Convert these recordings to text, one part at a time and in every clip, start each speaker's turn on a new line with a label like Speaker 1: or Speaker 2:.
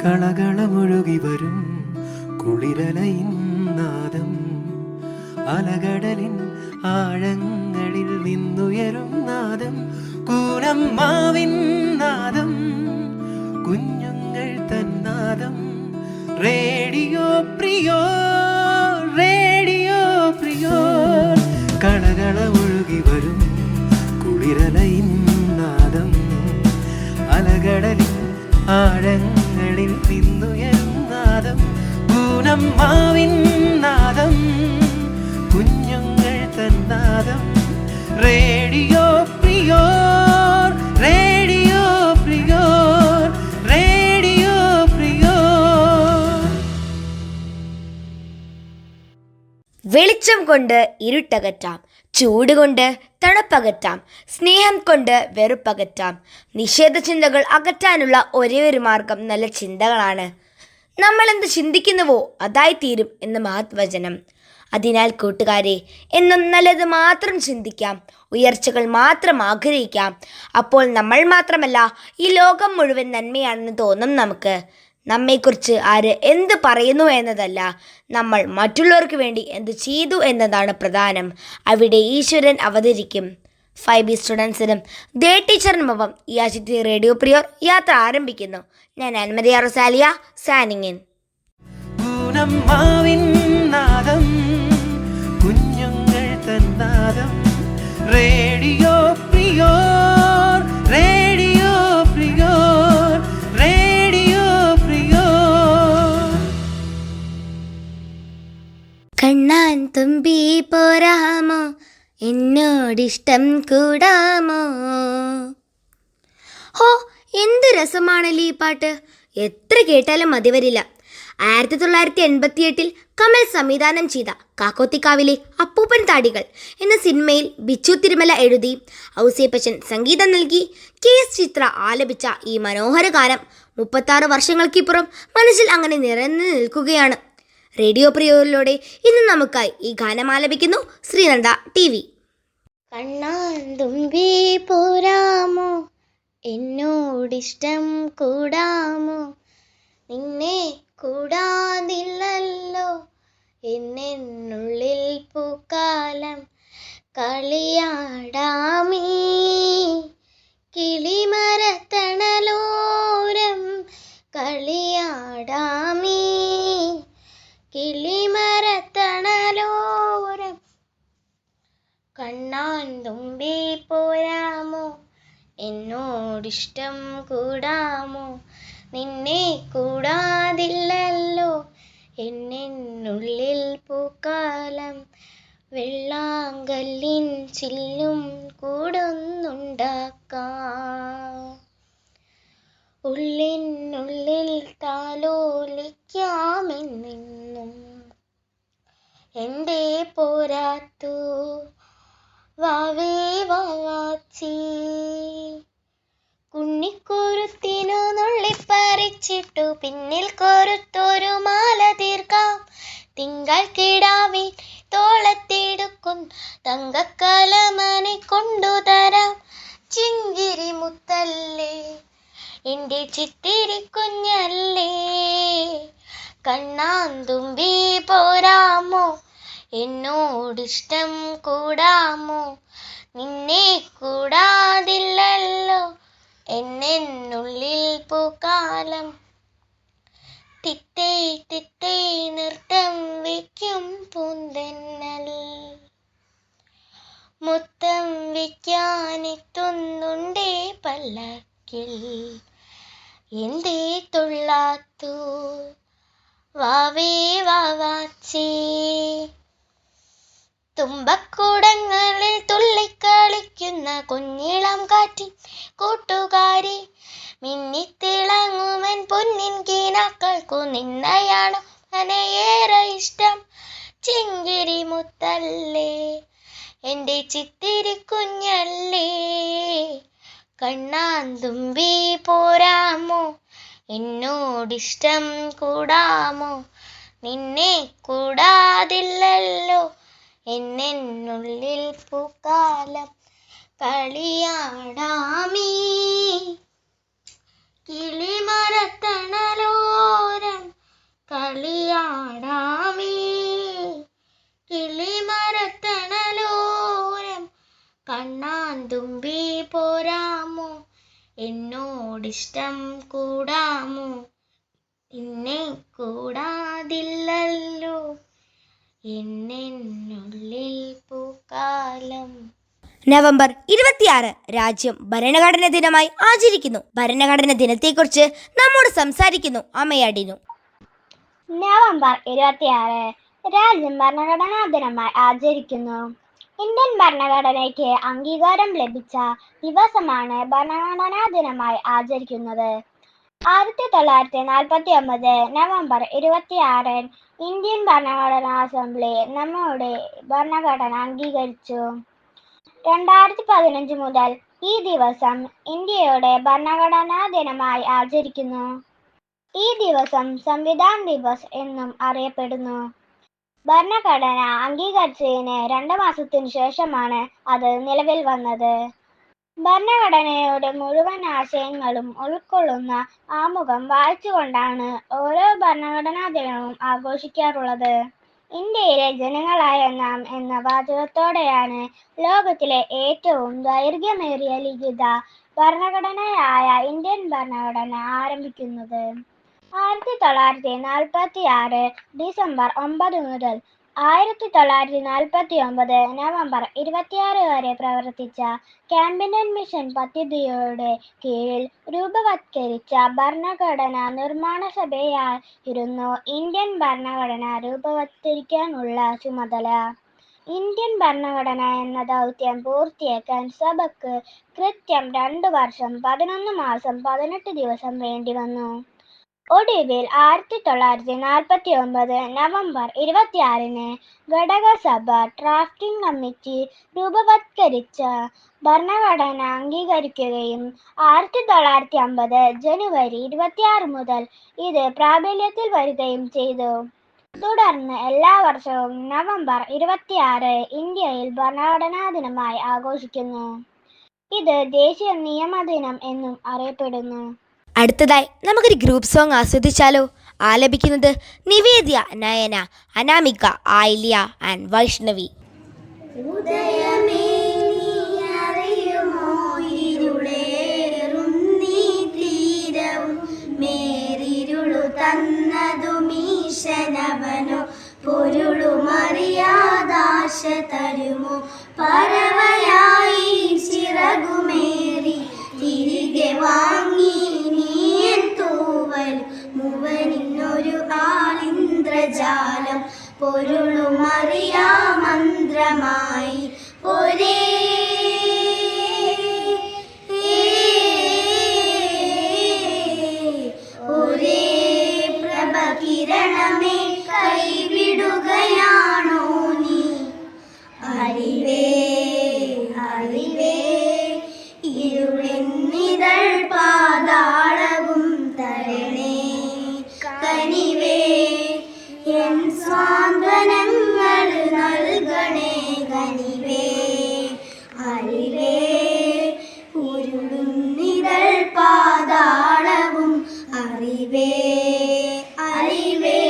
Speaker 1: കളകളമൊഴുകി വരും കുളിരലയിൻ നാദം, അലകടലിൻ ആഴങ്ങളിൽ നിന്നുയരും നാദം, കൂനമ്മാവിൻ നാദം, കുഞ്ഞുങ്ങൾ തന്നാദം. Radio Priyo, radio പ്രിയോ. കളകളമൊഴുകി വരും കുളിരലയിൻ നാദം, അലകടലിൻ ആഴങ്ങളിൽ നിന്നുയരും നാദം, കൂനമ്മാവിൻ നാദം, കുഞ്ഞുങ്ങൾ തന്നാദം. Radio Priyo, radio Priyo, radio Priyo.
Speaker 2: വെളിച്ചം കൊണ്ട് ഇരുട്ടകറ്റാം, ചൂട് കൊണ്ട് തണുപ്പകറ്റാം, സ്നേഹം കൊണ്ട് വെറുപ്പകറ്റാം. നിഷേധ ചിന്തകൾ അകറ്റാനുള്ള ഒരേ ഒരു മാർഗം നല്ല ചിന്തകളാണ്. നമ്മൾ എന്ത് ചിന്തിക്കുന്നുവോ അതായിത്തീരും എന്ന് മഹത്വചനം. അതിനാൽ കൂട്ടുകാരെ, എന്നും നല്ലത് മാത്രം ചിന്തിക്കാം, ഉയർച്ചകൾ മാത്രം ആഗ്രഹിക്കാം. അപ്പോൾ നമ്മൾ മാത്രമല്ല, ഈ ലോകം മുഴുവൻ നന്മയാണെന്ന് തോന്നും നമുക്ക്. നമ്മെക്കുറിച്ച് ആര് എന്ത് പറയുന്നു എന്നതല്ല, നമ്മൾ മറ്റുള്ളവർക്ക് വേണ്ടി എന്ത് ചെയ്തു എന്നതാണ് പ്രധാനം. അവിടെ ഈശ്വരൻ അവതരിക്കും. 5B സ്റ്റുഡൻസിനും ദേ ടീച്ചറിനുമൊപ്പം ഈ ആഴ്ചത്തെ റേഡിയോ പ്രിയോർ യാത്ര ആരംഭിക്കുന്നു. ഞാൻ അൻമരിയ റൊസാലിയ, സൈനിങ് ഇൻ.
Speaker 1: കുഞ്ഞുങ്ങൾ തന്നാദം. Radio Priyo, radio Priyo, radio Priyo.
Speaker 2: കണ്ണാൻ തുമ്പി പോരാമോ, എന്നോടിഷ്ടം കൂടാമോ. ഹോ, എന്ത് രസമാണല്ലേ ഈ പാട്ട്. എത്ര കേട്ടാലും മതി വരില്ല. 1988 കമൽ സംവിധാനം ചെയ്ത കാക്കോത്തിക്കാവിലെ അപ്പൂപ്പൻ താടികൾ എന്ന സിനിമയിൽ ബിച്ചു തിരുമല എഴുതി, ഔസേപ്പച്ചൻ സംഗീതം നൽകി, KS ചിത്ര ആലപിച്ച ഈ മനോഹര ഗാനം 36 വർഷങ്ങൾക്കിപ്പുറം മനസ്സിൽ അങ്ങനെ നിറഞ്ഞു നിൽക്കുകയാണ്. റേഡിയോ പ്രിയോയിലൂടെ ഇന്ന് നമുക്കായി ഈ ഗാനം ആലപിക്കുന്നു ശ്രീനന്ദ TV.
Speaker 3: കണ്ണാൻ തുമ്പി പോരാമോ, എന്നോടിഷ്ടം കൂടാമോ, നിന്നെ കൂടാതില്ലല്ലോ എന്നുള്ളിൽ പൂക്കാലം. കളിയാടാമീ കിളിമരത്തണലോരം, കളിയാടാമീ കിളിമരത്തണലോരം. കണ്ണാൻ തുമ്പി പോരാമോ, എന്നോടിഷ്ടം കൂടാമോ, നിന്നെ കൂടാതില്ലല്ലോ എന്നുള്ളിൽ പൂക്കാലം. വെള്ളാങ്കല്ലിൻ ചില്ലും കൂടൊന്നുണ്ടാക്കാം, ഉള്ളിനുള്ളിൽ താലോലിക്കാമെന്നും എൻ്റെ പോരാത്തു വാവേ വാവാച്ചി. കുന്നിക്കുരുത്തിനു നുള്ളിപ്പറിച്ചിട്ടു പിന്നിൽ കൊരുത്തൊരു മാല തീർക്കാം. തിങ്കൾ കിടാവിൽ തോളത്തെടുക്കും തങ്കക്കലമനെ കൊണ്ടുതരാം. ചിങ്കിരി മുത്തല്ലേ എൻ്റെ ചിത്തിരി കുഞ്ഞല്ലേ, കണ്ണാൻ തുമ്പി പോരാമോ, എന്നോടിഷ്ടം കൂടാമോ, നിന്നെ കൂടാതില്ലല്ലോ എന്നുള്ളിൽ പൂക്കാലം. തിത്തേ തിത്തേ നൃത്തം വയ്ക്കും പൂന്തെന്നൽ, മുത്തം വയ്ക്കാനെത്തുന്നുണ്ടേ പല്ലക്കിൽ. എന്തേ തുള്ളാത്തു വാവേ വാവാച്ചി. തുമ്പക്കൂടങ്ങളിൽ തുള്ളിക്കളിക്കുന്ന കുഞ്ഞിളം കാറ്റിൻ കൂട്ടുകാരി, മിന്നിത്തിളങ്ങുമൻ പൊന്നിൻ കീനാക്കൾക്കു നിന്നയാണു അനയേറെ ഇഷ്ടം. ചിങ്കിരി മുത്തല്ലേ എൻ്റെ ചിത്തിരി കുഞ്ഞല്ലേ, കണ്ണാൻ തുമ്പി പോരാമോ, എന്നോടിഷ്ടം കൂടാമോ, നിന്നെ കൂടാതില്ലല്ലോ എന്നുള്ളിൽ പൂക്കാലം. കളിയാടാമീ കിളിമരത്തണലോരം, പൊന്മാൻ തുമ്പി പോരാമോ, എന്നോടിഷ്ടം കൂടാമോ, എന്നെ കൂടാതില്ലല്ലോ എന്നുള്ളിൽ പൂക്കാലം.
Speaker 2: നവംബർ 26 രാജ്യം ഭരണഘടനാ ദിനമായി ആചരിക്കുന്നു. ഭരണഘടനാ ദിനത്തെക്കുറിച്ച് നമ്മോട് സംസാരിക്കുന്നു അമ്മയാടിനു.
Speaker 4: നവംബർ 26 രാജ്യം ഭരണഘടനാ ദിനമായി ആചരിക്കുന്നു. ഇന്ത്യൻ ഭരണഘടനയ്ക്ക് അംഗീകാരം ലഭിച്ച ദിവസമാണ് ഭരണഘടനാ ദിനമായി ആചരിക്കുന്നത്. 1949 നവംബർ 26 ഇന്ത്യൻ ഭരണഘടനാ അസംബ്ലി നമ്മുടെ ഭരണഘടന അംഗീകരിച്ചു. 2015 മുതൽ ഈ ദിവസം ഇന്ത്യയുടെ ഭരണഘടനാ ദിനമായി ആചരിക്കുന്നു. ഈ ദിവസം സംവിധാൻ ദിവസ് എന്നും അറിയപ്പെടുന്നു. ഭരണഘടന അംഗീകരിച്ചതിന് 2 മാസത്തിനു ശേഷമാണ് അത് നിലവിൽ വന്നത്. ഭരണഘടനയുടെ മുഴുവൻ ആശയങ്ങളും ഉൾക്കൊള്ളുന്ന ആമുഖം വായിച്ചുകൊണ്ടാണ് ഓരോ ഭരണഘടനാ ദിനവും ആഘോഷിക്കാറുള്ളത്. ഇന്ത്യയിലെ ജനങ്ങളായ നാം എന്ന വാചകത്തോടെയാണ് ലോകത്തിലെ ഏറ്റവും ദൈർഘ്യമേറിയ ലിഖിത ഭരണഘടനയായ ഇന്ത്യൻ ഭരണഘടന ആരംഭിക്കുന്നത്. 1946 ഡിസംബർ 9 മുതൽ 1949 നവംബർ 26 വരെ പ്രവർത്തിച്ച ക്യാബിനറ്റ് മിഷൻ പദ്ധതിയുടെ കീഴിൽ രൂപവത്കരിച്ച ഭരണഘടനാ നിർമ്മാണ സഭയായിരുന്നു ഇന്ത്യൻ ഭരണഘടന രൂപവത്കരിക്കാനുള്ള ചുമതല. ഇന്ത്യൻ ഭരണഘടന എന്ന ദൗത്യം പൂർത്തിയാക്കാൻ സഭയ്ക്ക് കൃത്യം 2 വർഷം 11 മാസം 18 ദിവസം വേണ്ടിവന്നു. ഒടുവിൽ 1949 നവംബർ 26 ഘടകസഭ ഡ്രാഫ്റ്റിംഗ് കമ്മിറ്റി രൂപവത്കരിച്ച ഭരണഘടന അംഗീകരിക്കുകയും 1950 ജനുവരി 26 മുതൽ ഇത് പ്രാബല്യത്തിൽ വരികയും ചെയ്തു. തുടർന്ന് എല്ലാ വർഷവും നവംബർ 26 ഇന്ത്യയിൽ ഭരണഘടനാ ദിനമായി ആഘോഷിക്കുന്നു. ഇത് ദേശീയ നിയമദിനം എന്നും അറിയപ്പെടുന്നു.
Speaker 2: അടുത്തതായി നമുക്കൊരു ഗ്രൂപ്പ് സോങ് ആസ്വദിച്ചാലോ? ആലപിക്കുന്നത് നിവേദ്യ, നയന, അനാമിക, ആയില്യ ആൻഡ് വൈഷ്ണവി.
Speaker 5: പൊരുളുമറിയാദാശ തരുമോ, പറവയായി ചിറകുമേറി തിരികെ വാങ്ങി നീൻ തൂവൽ മുവനിന്നൊരു ആളിന്ദ്രജാലം പൊരുളുമറിയാ മന്ത്രമായി ഒരേ ഒരേ പ്രഭകിരണമേ കൈവിടുകയാണോ നീ? അറിവേ അറിവേ ഇരുളെന്നിതൾ പാതാളവും തരണേ കനിവേ എൻ സ്വാന്തനങ്ങൾ നൽകണേ കനിവേ അറിവേ ഉരുളുന്നിതൾ പാതാളവും അറിവേ അറിവേ.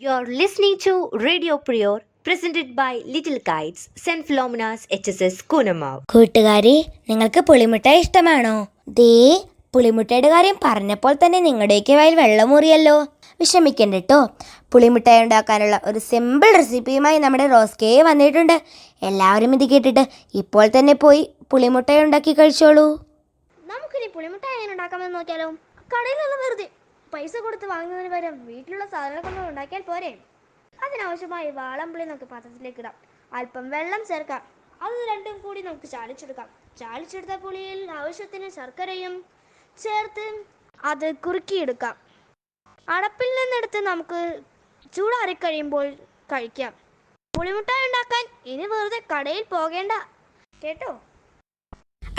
Speaker 6: You're listening to Radio Prior, presented by Little Kites, St. Philomena's HSS Kunamav.
Speaker 2: കൂട്ടുകാരെ, നിങ്ങൾക്ക് പുളിമുട്ടായി ഇഷ്ടമാണോ? ദേ, പുളിമുട്ടയുടെ കാര്യം പറഞ്ഞപ്പോൾ തന്നെ നിങ്ങളുടെയൊക്കെ വായിൽ വെള്ളമൂറിയല്ലോ. വിഷമിക്കണ്ട കേട്ടോ. പുളിമുട്ടായി ഉണ്ടാക്കാനുള്ള ഒരു സിമ്പിൾ റെസിപ്പിയുമായി നമ്മുടെ റോസ്കേ വന്നിട്ടുണ്ട്. എല്ലാവരും ഇത് കേട്ടിട്ട് ഇപ്പോൾ തന്നെ പോയി പുളിമുട്ടായി ഉണ്ടാക്കി കഴിച്ചോളൂ.
Speaker 7: നമുക്കിനി പുളിമുട്ടായി എങ്ങനെ ഉണ്ടാക്കാമെന്ന് നോക്കിയാലോ? കടയിലുള്ള വെറുതെ പൈസ കൊടുത്ത് വാങ്ങുന്നതിന് പകരം വീട്ടിലുള്ള സാധനങ്ങൾ കൊണ്ട് ഉണ്ടാക്കിയാൽ പോരെ? അതിനാവശ്യമായി വാളംപുളി നമുക്ക് പാത്രത്തിലേക്ക് ഇടാം. അല്പം വെള്ളം ചേർക്കാം. അത് രണ്ടും കൂടി നമുക്ക് ചാലിച്ചെടുക്കാം. ചാലിച്ചെടുത്ത പുളിയിൽ ആവശ്യത്തിന് ശർക്കരയും ചേർത്ത് അത് കുറുക്കിയെടുക്കാം. അടപ്പിൽ നിന്നെടുത്ത് നമുക്ക് ചൂടാറിക്കഴിയുമ്പോൾ കഴിക്കാം. പുളിമുട്ടായി ഉണ്ടാക്കാൻ ഇനി വെറുതെ കടയിൽ പോകേണ്ട കേട്ടോ.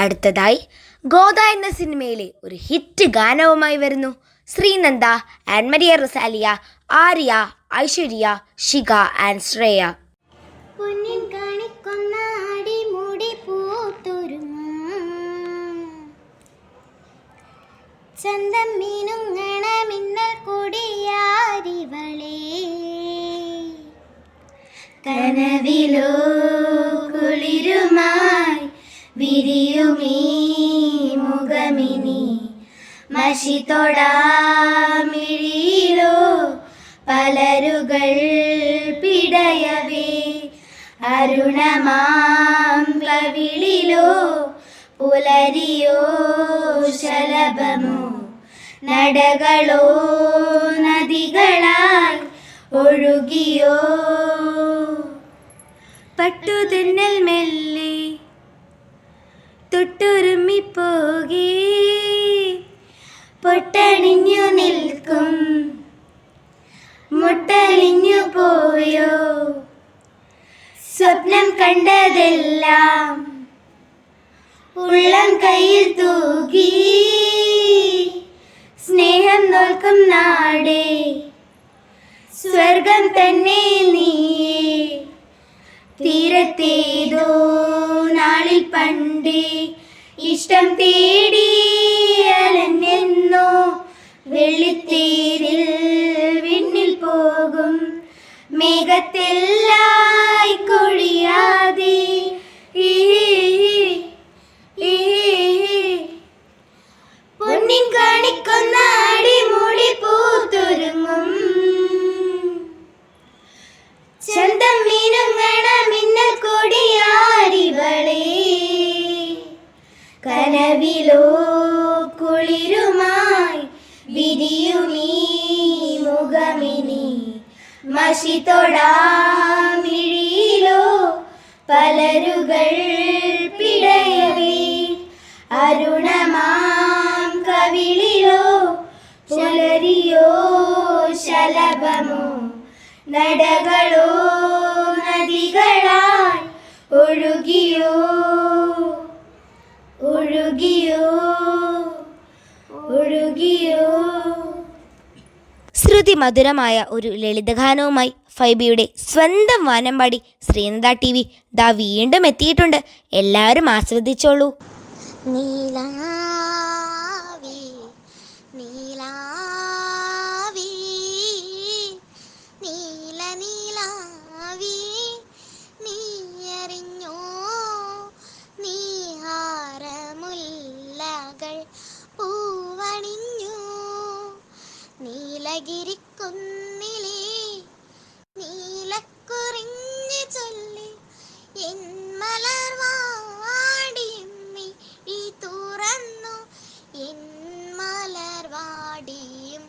Speaker 2: അടുത്തതായി ഗോദ എന്ന സിനിമയിലെ ഒരു ഹിറ്റ് ഗാനവുമായി വരുന്നു. Sreenanda and Maria Rosalia, Arya, Aishwarya, Shikha and Shreya.
Speaker 5: പൊന്നിൻ കാണിക്കൊന്ന അടിമുടി പൂത്തുരുങ്ങും ചന്തം മീനുങ്ങണ മിന്നൽ കൊടിയാരിവളേ കനവില കനവിലോ കുളിരുമായി വിരിയുമീ മുഖമിനി മഷി തൊടാമിഴിയിലോ പലരുകൾ പിടയവേ അരുണമാം കവിളിലോ പുലരിയോ ശലഭമോ നടകളോ നദികളായി ഒഴുകിയോ പട്ടുതെന്നൽ മെല്ലെ തൊട്ടുരുമ്മിപ്പോകേ പൊട്ടണിഞ്ഞു നിൽക്കും മുട്ടലിഞ്ഞു പോയോ സ്വപ്നം കണ്ടതെല്ലാം ഉള്ളം കയ്യിൽ തൂകി സ്നേഹം നോൽക്കും നാടേ സ്വർഗം തന്നെ നീയേ തീരത്തേതോ നാളിൽ പണ്ടേ ഇഷ്ടം തേടി അലഞ്ഞെന്നോ വെള്ളിത്തേരിൽ വിണ്ണിൽ പോകും മേഘത്തെല്ലായി കൊഴിയാതെ പൊന്നിൻ കാണിക്കൊന്ന അടിമുടി പൂത്തൊരുങ്ങും ചന്തം മീനുങ്ങണ മിന്നൽ കൊടിയാരിവളേ കനവിലോ കുളിരുമായി വിരിയുമീ മുഖമിനി മഷി തൊടാമിഴിയിലോ പലരുകൾ പിടയവേ അരുണമാം കവിളിലോ പുലരിയോ ശലഭമോ നടകളോ നദികളായി ഒഴുകിയോ ഒഴുകിയോ ഒഴുകിയോ.
Speaker 2: ശ്രുതി മധുരമായ ഒരു ലളിതഗാനവുമായി ഫൈബിയുടെ സ്വന്തം വാനമ്പാടി ശ്രീനന്ദ ടി വി ദാ വീണ്ടും എത്തിയിട്ടുണ്ട്. എല്ലാവരും ആസ്വദിച്ചോളൂ.
Speaker 3: നീലാവി നീലാവി നീല നീലാവി നീ അറിഞ്ഞോ നീഹാരമുല്ലകൾ പൂവണിഞ്ഞു നീലഗിരിക്കുന്നിലേ നീലക്കുറിഞ്ഞു ചൊല്ലി എൻ മലർവാടിയും ഈ തുറന്നു എൻ മലർവാടിയും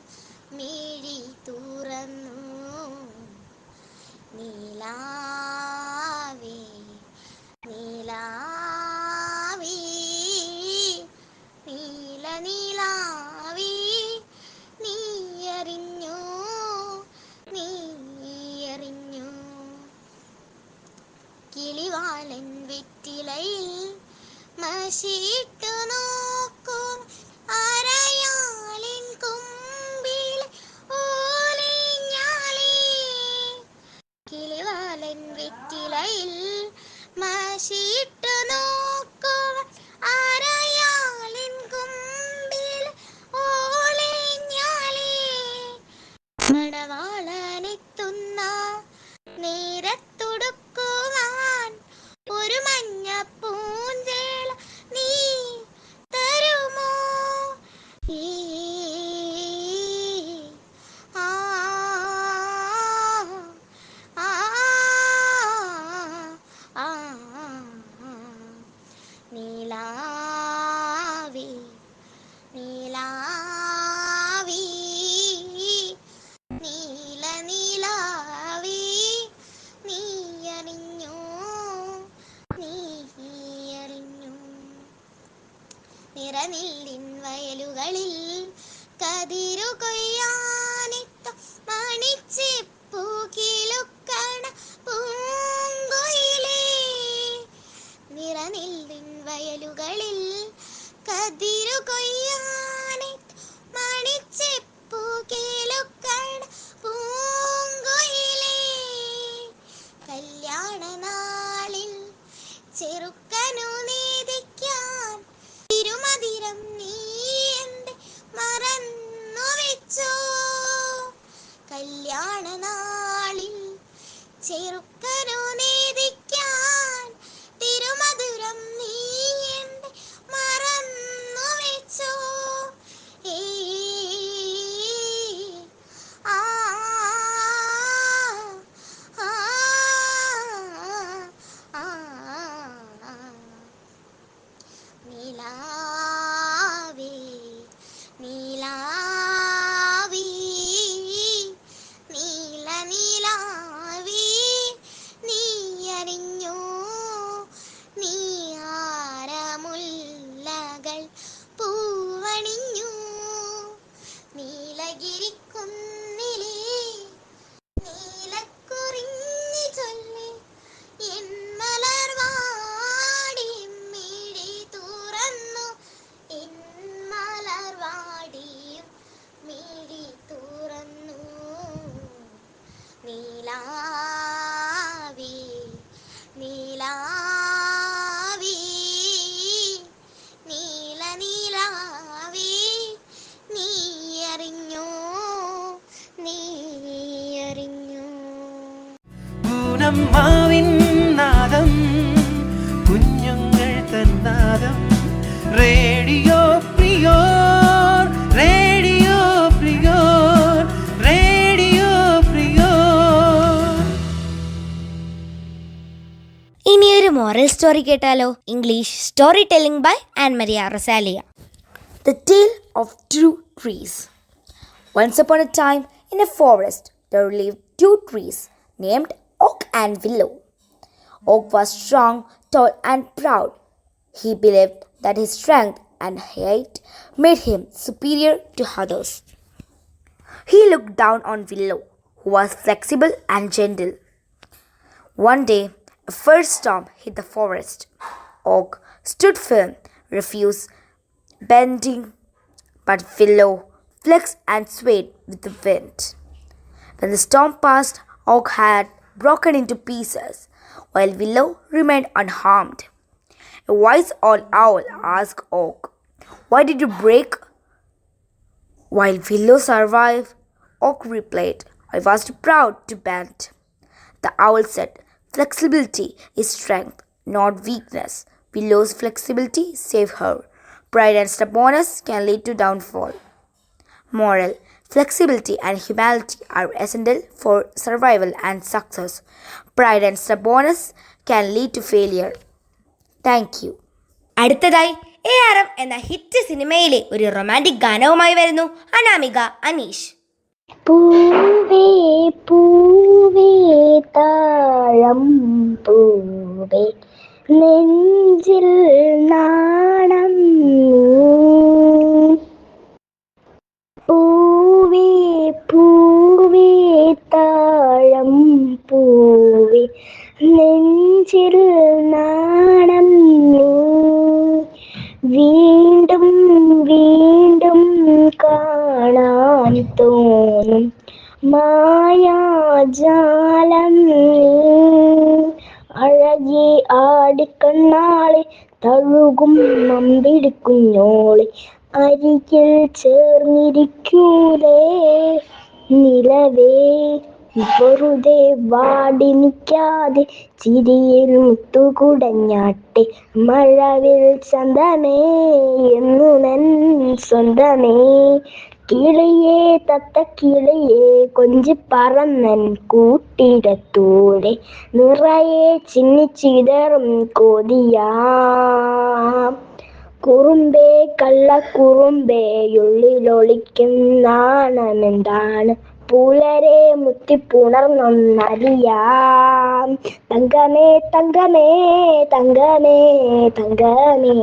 Speaker 3: മിഴി തുറന്നു നീലാവി നീലാവി നീല നീലാവി നീ അറിഞ്ഞു നീ അറിഞ്ഞു കിളിവാലൻ വെറ്റിലയിൽ മഷിട്ടു നോക്കും അരയാലിൻ കുമ്പിൽ ഓലിഞ്ഞാലേ കിളിവാലൻ വെറ്റിലയിൽ മഷിട്ടു നോക്കും അരയാലിൻ കുമ്പിൽ ഓലിഞ്ഞാലേ മണവാളനെത്തുന്ന നേരത്തുടുക്കുവാൻ ഒരു മഞ്ഞ പൂഞ്ചേല നീ തരുമോ ഈ ആ ആ ആ നീലാവി നീലാവി നീല നീലാവി നീ അറിഞ്ഞു നീ അറിഞ്ഞു നിറനെല്ലിൻ വയലുകളിൽ കതിരു കൊയ്യാനെത്തും മണിച്ചെപ്പു കിലുക്കണ പൂങ്കുയിലേ നിറനെല്ലിൻ വയലുകളിൽ കതിരു കൊയ്യാനെത്തും മണിച്ചെപ്പു കിലുക്കണ പൂങ്കുയിലേ കല്യാണ നാളിൽ ചെറുക്കനു നീതിക്കാൻ തിരുമതിരം നീ എന്റെ മറന്നു വെച്ചോ കല്യാണ നാളിൽ ചെറുക്കനു നീതിക്കാൻ
Speaker 2: ഒരു മോറൽ സ്റ്റോറി കേട്ടാലോ? English story telling by Ann Maria Rosalia. The Tale of Two Trees. Once upon a time, in a forest, there lived two trees named Oak and Willow. Oak was strong, tall, and proud. He believed that his strength and height made him superior to others. He looked down on Willow, who was flexible and gentle. One day, a first storm hit the forest. Oak stood firm, refused bending, but Willow flexed and swayed with the wind. When the storm passed, Oak had broken into pieces, while Willow remained unharmed. A wise old owl asked Oak, "Why did you break?" While Willow survived, Oak replied, "I was too proud to bend." The owl said, "Flexibility is strength, not weakness." Willow's flexibility saved her. Pride and stubbornness can lead to downfall. Moral: flexibility and humility are essential for survival and success. Pride and stubbornness can lead to failure. Thank you. അടുത്തതായി ARM എന്ന hit സിനിമയിലെ ഒരു romantic ഗാനവുമായി വരുന്നു അനാമിക അനീഷ്.
Speaker 4: പൂവേ പൂവേ താഴം പൂവേ നെഞ്ചിൽ നാണം പൂവേ പൂവേ താഴം പൂവേ നെഞ്ചിൽ നാണം വീണ്ടും വീണ്ടും കാണാൻ തോന്നും മായാജാലം അഴകി ആടിക്കണ്ണാളെ തഴുകും നമ്പിടിക്കുഞ്ഞോളെ അരികിൽ ചേർന്നിരിക്കൂലേ നിലവേ വെറുതെ വാടി നിൽക്കാതെ ചിരിയിൽ മുത്തുകുടഞ്ഞാട്ടെ മഴവിൽ ചന്തമേ എന്നു നൻ സ്വന്തമേ കിളിയേ തത്ത കിളിയേ കൊഞ്ചി പറന്നൻ കൂട്ടിടത്തൂടെ നിറയെ ചിന്നിച്ചിതറും കൊതിയാം കുറുമ്പേ കള്ളക്കുറുമ്പേ ഉള്ളിലൊളിക്കും നാണമെന്താണ് പുലരെ മുത്തിപ്പുണർന്നൊന്നറിയാം തങ്കമേ തങ്കമേ തങ്കമേ തങ്കമേ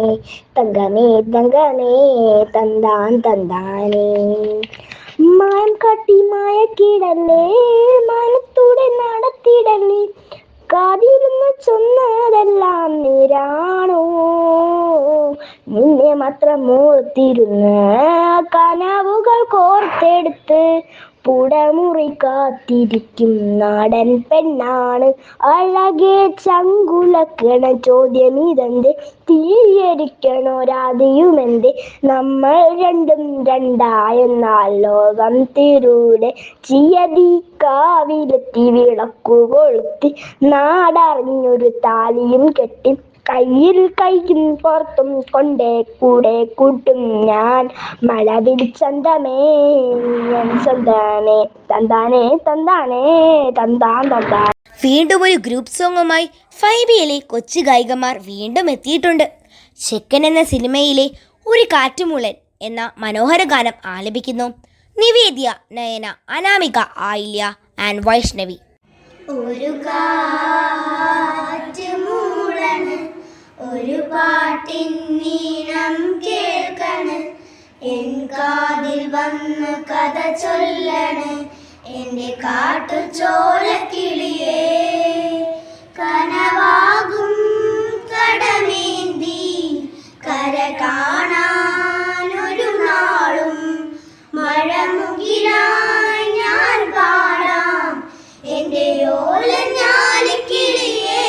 Speaker 4: തങ്കമേ തങ്കമേ തന്താൻ തന്താനേ മായം കാട്ടി മായക്കിടല്ലേ മനത്തൂടെ നടത്തിടല്ലേ കാതിരുന്ന് ചൊന്നതെല്ലാം നീരാണോ നിന്നെ മാത്രം ഓർത്തിരുന്ന് കനവുകൾ കോർത്തെടുത്ത് പുടമുറി കാത്തിരിക്കും നാടൻ പെണ്ണാണ് അഴകെ ചങ്കുലക്കണ ചോദ്യം ഇതെന്ത് തീയരിക്കണോ രാധയുമെന്ത് നമ്മൾ രണ്ടും രണ്ടായെന്നാൽ ലോകം തിരൂടെ ചിയതി കാവിലെത്തി വിളക്കു കൊളുത്തി നാടറിഞ്ഞൊരു താലിയും കെട്ടി കയ്യിൽ കൈയും പുറത്തും കൊണ്ടേ കൂടെ കൂട്ടും ഞാൻ മഴവിൽ ചന്തമേ ഞാൻ സ്വന്തമേ തന്താനേ തന്താനേ തന്താൻ തന്താൻ.
Speaker 2: വീണ്ടും ഒരു ഗ്രൂപ്പ് സോങ്ങുമായി 5Bയിലെ കൊച്ചു ഗായികമാർ വീണ്ടും എത്തിയിട്ടുണ്ട്. ചെക്കൻ എന്ന സിനിമയിലെ ഒരു കാറ്റുമുള്ളൻ എന്ന മനോഹര ഗാനം ആലപിക്കുന്നു നിവേദ്യ, നയന, അനാമിക, ആയില്യ ആൻഡ് വൈഷ്ണവി.
Speaker 5: ഒരു കാറ്റ് മൂളണ്, ഒരു പാട്ടിൻ നീണം കേൾക്കണ്, എൻ കാതിൽ വന്ന് കഥ ചൊല്ലണ് എൻ്റെ കാട്ടുചോലക്കിളിയേ. കനവാകും കടമേന്തി കര കാണാനൊരു നാളും മഴമുകിലായി ഞാൻ പാടാം എൻ്റെ ഓലഞ്ഞാലിക്കിളിയേ.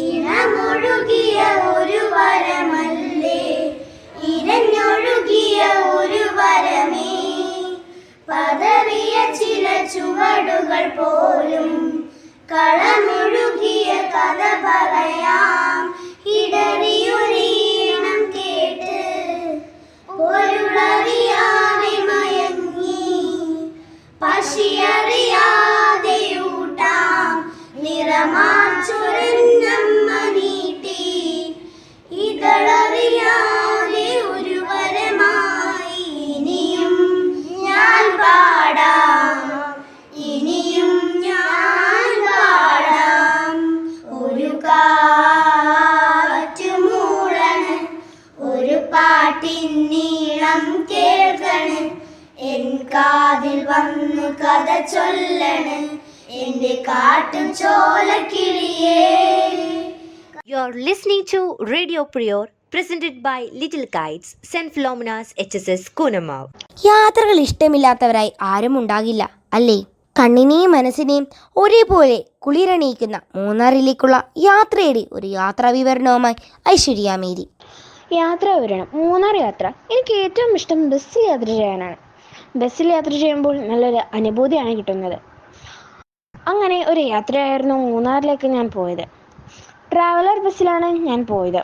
Speaker 5: ഇണമൊഴുകിയ ഒരു വരമല്ലേ, ഇരഞ്ഞൊഴുകിയ ഒരു വരമേ, പദവിയ ചില ചുവടുകൾ പോ ചൊരഞ്ഞമ്മ നീട്ടി ഇതളറിയാതെ ഒരു വരമായി ഇനിയും ഞാൻ പാടാം ഇനിയും ഞാൻ പാടാം ഒരു കാറ്റ് മൂളണ് ഒരു പാട്ടിൻ നീളം കേൾക്കണ് എൻ കാതിൽ വന്നു കഥ ചൊല്ലണ് എന്റെ കാട്ടുചോലക്കിളിയേ.
Speaker 6: You're listening to Radio Prior, presented by Little Kites, St. Philomena's HSS Kunamav.
Speaker 2: യാത്രകൾ ഇഷ്ടമില്ലാത്തവരായി ആരും ഉണ്ടാകില്ല അല്ലേ? കണ്ണിനെയും മനസ്സിനെയും ഒരേപോലെ കുളിരണിയിക്കുന്ന മൂന്നാറിലേക്കുള്ള യാത്രയുടെ ഒരു യാത്രാ വിവരണവുമായി ഐശ്വര്യ മേരി.
Speaker 4: യാത്രാ വിവരണം. മൂന്നാർ യാത്ര. എനിക്ക് ഏറ്റവും ഇഷ്ടം ബസ്സിൽ യാത്ര ചെയ്യാനാണ്. ബസ്സിൽ യാത്ര ചെയ്യുമ്പോൾ നല്ലൊരു അനുഭൂതിയാണ് കിട്ടുന്നത്. അങ്ങനെ ഒരു യാത്രയായിരുന്നു മൂന്നാറിലേക്ക് ഞാൻ പോയത്. ട്രാവലർ ബസ്സിലാണ് ഞാൻ പോയത്.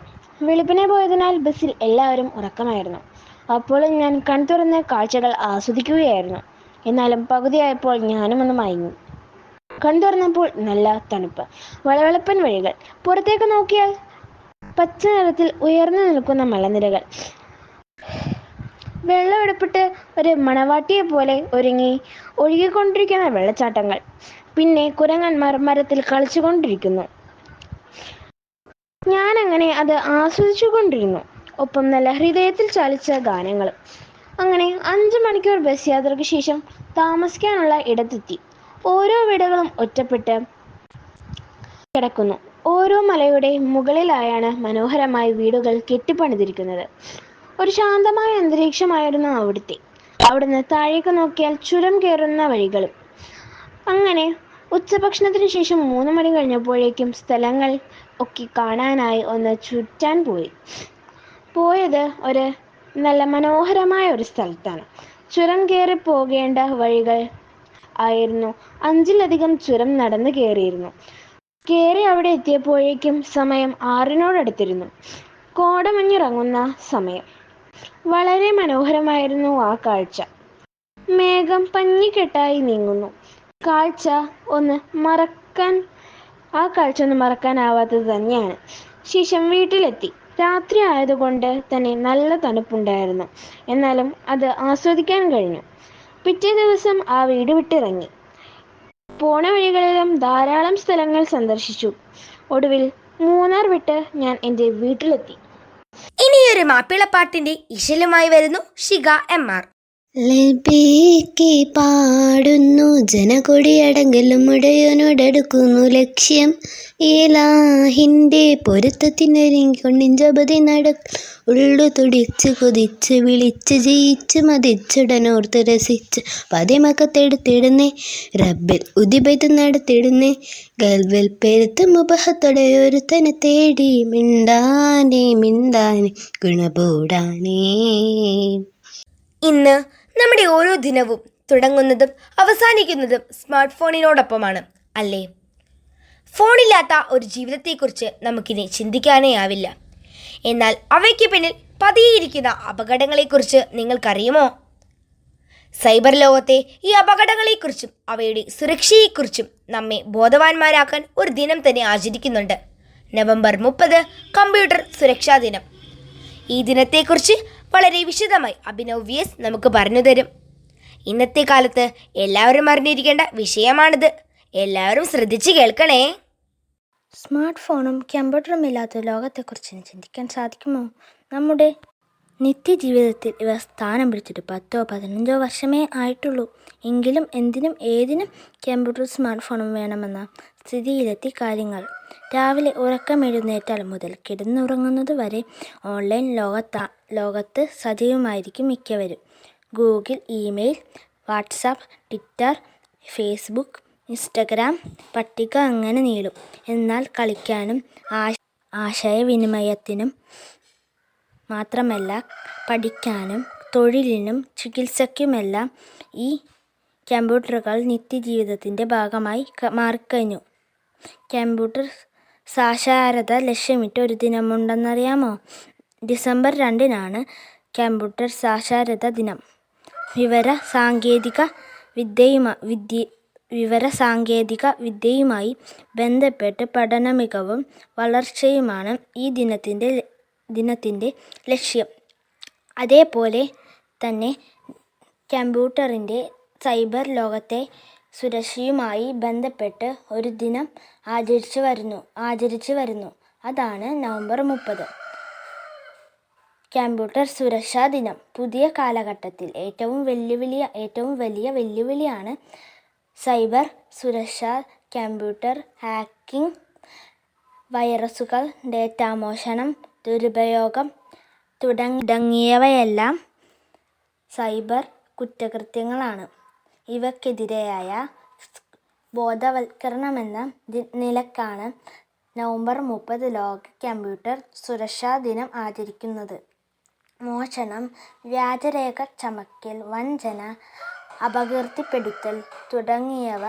Speaker 4: വെളുപ്പിനെ പോയതിനാൽ ബസ്സിൽ എല്ലാവരും ഉറക്കമായിരുന്നു. അപ്പോഴും ഞാൻ കൺതുറന്ന് കാഴ്ചകൾ ആസ്വദിക്കുകയായിരുന്നു. എന്നാലും പകുതിയായപ്പോൾ ഞാനും ഒന്ന് മയങ്ങി. കൺതുറന്നപ്പോൾ നല്ല തണുപ്പ്, വളവളപ്പൻ വഴികൾ, പുറത്തേക്ക് നോക്കിയാൽ പച്ച നിറത്തിൽ ഉയർന്നു നിൽക്കുന്ന മലനിരകൾ, വെള്ളമെടുപ്പിട്ട് ഒരു മണവാട്ടിയെ പോലെ ഒരുങ്ങി ഒഴുകിക്കൊണ്ടിരിക്കുന്ന വെള്ളച്ചാട്ടങ്ങൾ, പിന്നെ കുരങ്ങന്മാർ മരത്തിൽ കളിച്ചുകൊണ്ടിരിക്കുന്നു. ഞാനങ്ങനെ അത് ആസ്വദിച്ചു കൊണ്ടിരുന്നു. ഒപ്പം നല്ല ഹൃദയത്തിൽ ചലിച്ച ഗാനങ്ങളും. അങ്ങനെ 5 മണിക്കൂർ ബസ് യാത്രയ്ക്ക് ശേഷം താമസിക്കാനുള്ള ഇടത്തെത്തി. ഓരോ വീടുകളും ഒറ്റപ്പെട്ട് കിടക്കുന്നു. ഓരോ മലയുടെ മുകളിലായാണ് മനോഹരമായ വീടുകൾ കെട്ടിപ്പണിതിരിക്കുന്നത്. ഒരു ശാന്തമായ അന്തരീക്ഷമായിരുന്നു അവിടുന്ന് താഴേക്ക് നോക്കിയാൽ ചുരം കയറുന്ന വഴികളും. അങ്ങനെ ഉച്ചഭക്ഷണത്തിന് ശേഷം 3 മണി കഴിഞ്ഞപ്പോഴേക്കും സ്ഥലങ്ങൾ ഒക്കെ കാണാനായി ഒന്ന് ചുറ്റാൻ പോയത് ഒരു നല്ല മനോഹരമായ ഒരു സ്ഥലത്താണ്. ചുരം കയറി പോകേണ്ട വഴികൾ ആയിരുന്നു. 5ലധികം ചുരം നടന്നു കയറി അവിടെ എത്തിയപ്പോഴേക്കും സമയം 6-നോടടുത്തിരുന്നു. കോടമഞ്ഞിറങ്ങുന്ന സമയം. വളരെ മനോഹരമായിരുന്നു ആ കാഴ്ച. മേഘം പഞ്ഞിക്കെട്ടായി നീങ്ങുന്നു. ആ കാഴ്ച ഒന്ന് മറക്കാനാവാത്തത് തന്നെയാണ്. ശേഷം വീട്ടിലെത്തി. രാത്രി ആയതുകൊണ്ട് തന്നെ നല്ല തണുപ്പുണ്ടായിരുന്നു. എന്നാലും അത് ആസ്വദിക്കാൻ കഴിഞ്ഞു. പിറ്റേ ദിവസം ആ വീട് വിട്ടിറങ്ങി. പോണ വഴികളിലും ധാരാളം സ്ഥലങ്ങൾ സന്ദർശിച്ചു. ഒടുവിൽ മൂന്നാർ വിട്ട് ഞാൻ എൻ്റെ വീട്ടിലെത്തി.
Speaker 2: ഇനിയൊരു മാപ്പിളപ്പാട്ടിന്റെ ഇശലുമായി വരുന്നു ഷിഗ MR.
Speaker 8: ലബീക്ക് പാടുന്നു ജനകൊടിയടങ്കലും ഉടയോനോടടുക്കുന്നു ലക്ഷ്യം ഏലാഹിൻ്റെ പൊരുത്തത്തിനൊരുങ്ങിക്കൊണ്ടിഞ്ചപതി ഉള്ളു തുടിച്ച് കൊതിച്ച് വിളിച്ച് ജയിച്ച് മതിച്ചുടനോർത്ത് രസിച്ച് പതിമക്കത്തെടുത്തിടുന്നേ റബ്ബിൽ ഉദിപെയ്ത് നടത്തിടുന്നേ ഗൽവിൽ പെരുത്ത് മുബഹത്തോടെ ഒരുത്തനെ തേടി മിണ്ടാനേ ഗുണപൂടാനേ.
Speaker 2: ഇന്ന് നമ്മുടെ ഓരോ ദിനവും തുടങ്ങുന്നതും അവസാനിക്കുന്നതും സ്മാർട്ട് ഫോണിനോടൊപ്പമാണ് അല്ലേ? ഫോണില്ലാത്ത ഒരു ജീവിതത്തെക്കുറിച്ച് നമുക്കിനി ചിന്തിക്കാനേ ആവില്ല. എന്നാൽ അവയ്ക്ക് പിന്നിൽ പതിയിരിക്കുന്ന അപകടങ്ങളെക്കുറിച്ച് നിങ്ങൾക്കറിയുമോ? സൈബർ ലോകത്തെ ഈ അപകടങ്ങളെക്കുറിച്ചും അവയുടെ സുരക്ഷയെക്കുറിച്ചും നമ്മെ ബോധവാന്മാരാക്കാൻ ഒരു ദിനം തന്നെ ആചരിക്കുന്നുണ്ട്. നവംബർ 30 കമ്പ്യൂട്ടർ സുരക്ഷാ ദിനം. ഈ ദിനത്തെക്കുറിച്ച് വളരെ വിശദമായി അഭിനവ് VS നമുക്ക് പറഞ്ഞു തരും. ഇന്നത്തെ കാലത്ത് എല്ലാവരും അറിഞ്ഞിരിക്കേണ്ട വിഷയമാണിത്. എല്ലാവരും ശ്രദ്ധിച്ച് കേൾക്കണേ.
Speaker 9: സ്മാർട്ട് ഫോണും കമ്പ്യൂട്ടറും ഇല്ലാത്ത ലോകത്തെക്കുറിച്ച് ചിന്തിക്കാൻ സാധിക്കുമോ? നമ്മുടെ നിത്യജീവിതത്തിൽ ഇവ സ്ഥാനം പിടിച്ചിട്ട് 10-15 വർഷമേ ആയിട്ടുള്ളൂ. എങ്കിലും എന്തിനും ഏതിനും കമ്പ്യൂട്ടറും സ്മാർട്ട് ഫോണും വേണമെന്ന സ്ഥിതിയിലെത്തി കാര്യങ്ങൾ. രാവിലെ ഉറക്കമെഴുന്നേറ്റാൽ മുതൽ കിടന്നുറങ്ങുന്നത് വരെ ഓൺലൈൻ ലോകത്ത് സജീവമായിരിക്കും മിക്കവരും. Google, email, WhatsApp, Twitter, Facebook, Instagram, പട്ടിക അങ്ങനെ നീളും. എന്നാൽ കളിക്കാനും ആശയവിനിമയത്തിനും മാത്രമല്ല പഠിക്കാനും തൊഴിലിനും ചികിത്സയ്ക്കുമെല്ലാം ഈ കമ്പ്യൂട്ടറുകൾ നിത്യജീവിതത്തിൻ്റെ ഭാഗമായി മാറിക്കഴിഞ്ഞു. കമ്പ്യൂട്ടർ സാക്ഷരത ലക്ഷ്യമിട്ട് ഒരു ദിനമുണ്ടെന്നറിയാമോ? ഡിസംബർ 2-നാണ് കമ്പ്യൂട്ടർ സാക്ഷരതാ ദിനം. വിവര സാങ്കേതിക വിവരസാങ്കേതിക വിദ്യയുമായി ബന്ധപ്പെട്ട് പഠന മികവും വളർച്ചയുമാണ് ഈ ദിനത്തിൻ്റെ ലക്ഷ്യം. അതേപോലെ തന്നെ കമ്പ്യൂട്ടറിൻ്റെ സൈബർ ലോകത്തെ സുരക്ഷയുമായി ബന്ധപ്പെട്ട് ഒരു ദിനം ആചരിച്ചു വരുന്നു. അതാണ് നവംബർ 30. കമ്പ്യൂട്ടർ സുരക്ഷാ ദിനം. പുതിയ കാലഘട്ടത്തിൽ ഏറ്റവും വലിയ വെല്ലുവിളിയാണ് സൈബർ സുരക്ഷ. കമ്പ്യൂട്ടർ ഹാക്കിംഗ്, വൈറസുകൾ, ഡേറ്റാമോഷണം, ദുരുപയോഗം തുടങ്ങിയവയെല്ലാം സൈബർ കുറ്റകൃത്യങ്ങളാണ്. ഇവയ്ക്കെതിരായ ബോധവൽക്കരണമെന്ന നിലക്കാണ് നവംബർ 30 ലോക കമ്പ്യൂട്ടർ സുരക്ഷാ ദിനം ആചരിക്കുന്നത്. മോഷണം, വ്യാജരേഖ ചമയ്ക്കൽ, വഞ്ചന, അപകീർത്തിപ്പെടുത്തൽ തുടങ്ങിയവ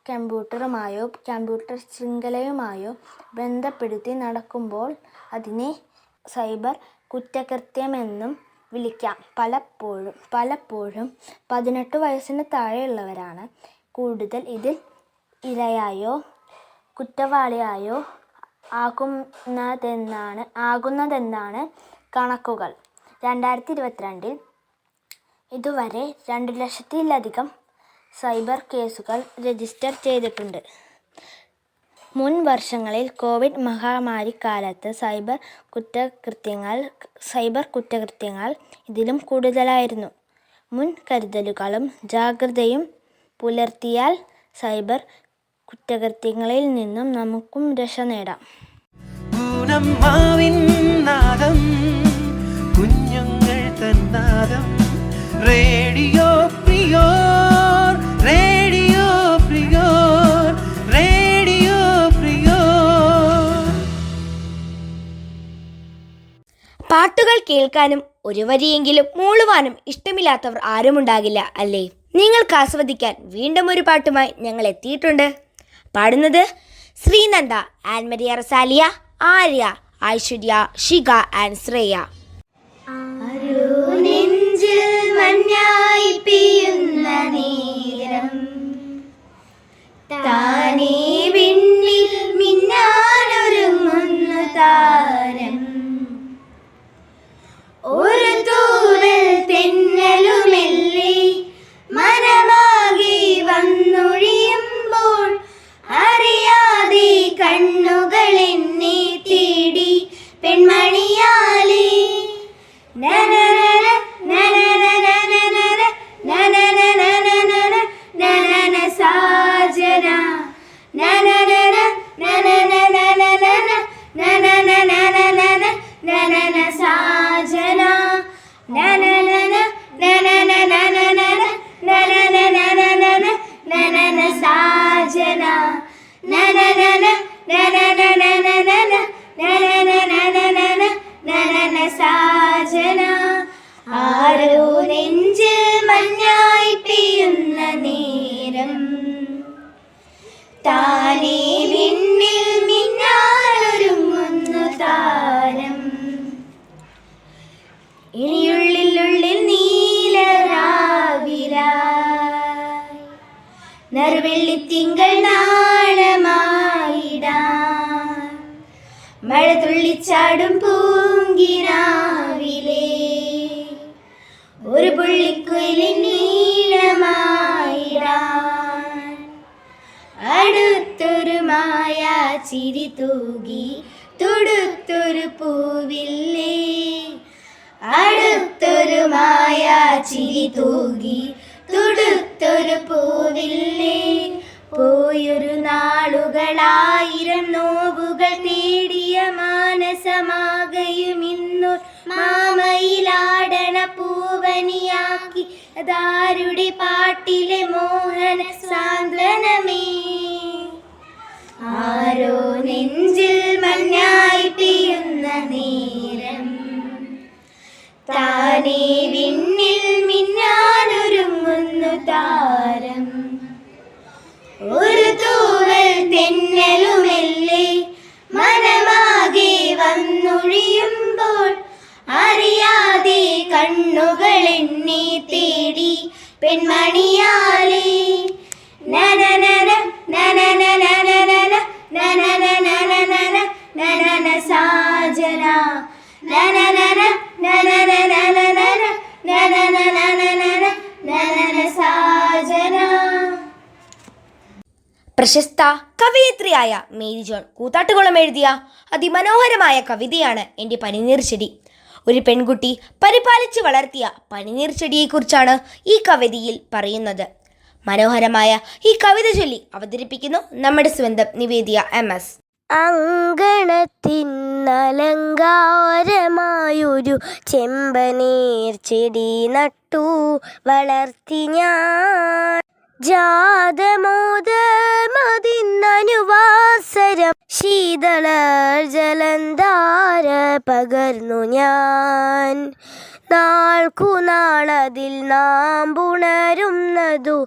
Speaker 9: കമ്പ്യൂട്ടറുമായോ കമ്പ്യൂട്ടർ ശൃംഖലയുമായോ ബന്ധപ്പെടുത്തി നടക്കുമ്പോൾ അതിനെ സൈബർ കുറ്റകൃത്യമെന്നും വിളിക്കാം. പലപ്പോഴും 18 വയസ്സിന് താഴെയുള്ളവരാണ് കൂടുതൽ ഇതിൽ ഇരയായോ കുറ്റവാളിയായോ ആകുന്നതെന്നാണ് കണക്കുകൾ. 2022 ഇതുവരെ 2,00,000-ലധികം സൈബർ കേസുകൾ രജിസ്റ്റർ ചെയ്തിട്ടുണ്ട്. മുൻ വർഷങ്ങളിൽ കോവിഡ് മഹാമാരിക്കാലത്ത് സൈബർ കുറ്റകൃത്യങ്ങൾ ഇതിലും കൂടുതലായിരുന്നു. മുൻകരുതലുകളും ജാഗ്രതയും പുലർത്തിയാൽ സൈബർ കുറ്റകൃത്യങ്ങളിൽ നിന്നും നമുക്കും രക്ഷ നേടാം.
Speaker 1: കുഞ്ഞുങ്ങൾ തന്നാദം radio Priyo, radio Priyo, radio Priyo.
Speaker 2: പാട്ടുകൾ കേൾക്കാനും ഒരു വരിയെങ്കിലും മൂളുവാനും ഇഷ്ടമില്ലാത്തവർ ആരുമുണ്ടാകില്ല അല്ലേ? നിങ്ങൾക്ക് ആസ്വദിക്കാൻ വീണ്ടും ഒരു പാട്ടുമായി ഞങ്ങൾ എത്തിയിട്ടുണ്ട്. പാടുന്നത് ശ്രീനന്ദ, ആൻമരിയ റസാലിയ, ആര്യ, ഐശ്വര്യ, ഷിക ആൻഡ് ശ്രേയ.
Speaker 5: നെഞ്ചിൽ മഞ്ഞായി പെയ്യുന്ന നേരം, താനേ വിണ്ണിൽ മിന്നാനൊരുങ്ങുന്ന താരം, ഒരു തൂവൽ തെന്നലുമെല്ലേ മനമാകെ വന്നൊഴിയുമ്പോൾ, അറിയാതെ കണ്ണുകൾ എന്നെ തേടി പെൺമണിയാലേ. സാജന സാജന. ആരോ നെഞ്ചിൽ മഞ്ഞായി പെയ്യുന്ന നേരം, താനേ വിണ്ണിൽ മിന്നാനൊരുങ്ങുന്നു താരം, ഇനിയുള്ളിൽ നീലരാവിലായി നറുവെള്ളിത്തിങ്കൾ നാളമായിടാൻ, മഴ തുള്ളിച്ചാടും പൂങ്കിനാവിലേ ഒരു പുള്ളിക്കുയിലിൻ നീളമായിടാൻ, അടുത്തൊരു മായ ചിരി തൂകി തൊടുത്തൊരു പൂവില്ലേ, അടുത്തൊരു മായ ചിരി തൂകി തൊടുത്തൊരു പൂവില്ലേ. പോയൊരു നാളുകളായിരം നോവുകൾ നേടിയ മാനസമാകയും ഇന്നു മാമയിലാടണ പൂവനിയാക്കി അതാരുടെ പാട്ടിലെ മോഹന സാന്ത്വനമേ. ആരോ നെഞ്ചിൽ മഞ്ഞായി പെയ്യുന്ന നേരം, താനേ വിണ്ണിൽ മിന്നാനൊരുങ്ങുന്നു താരം, ഒരു തൂവൽ തെന്നലുമെല്ലേ മനമാകെ വന്നൊഴിയുമ്പോൾ, അറിയാതെ കണ്ണുകൾ എന്നെ തേടി പെൺമണിയാലേ. നനന സാജന നനനന നനനന നനന സാജന.
Speaker 2: പ്രശസ്ത കവയിത്രിയായ മേരി ജോൺ കൂത്താട്ടുകുളം എഴുതിയ അതിമനോഹരമായ കവിതയാണ് എൻ്റെ പനിനീർ ചെടി. ഒരു പെൺകുട്ടി പരിപാലിച്ച് വളർത്തിയ പനിനീർ ചെടിയെക്കുറിച്ചാണ് ഈ കവിതയിൽ പറയുന്നത്. മനോഹരമായ ഈ കവിത ചൊല്ലി അവതരിപ്പിക്കുന്നു നമ്മുടെ സ്വന്തം നിവേദിയ MS.
Speaker 5: അങ്കണത്തിന്നലങ്കാരമായൊരു ചെമ്പനീർ ചെടി നട്ടു വളർത്തി ഞാൻ. ജാതമോദമതിന്നനുവാസരം ശീതള ജലന്ധാര പകർന്നു ഞാൻ. നാൾക്കുനാളതിൽ നാം പുണരുന്നതു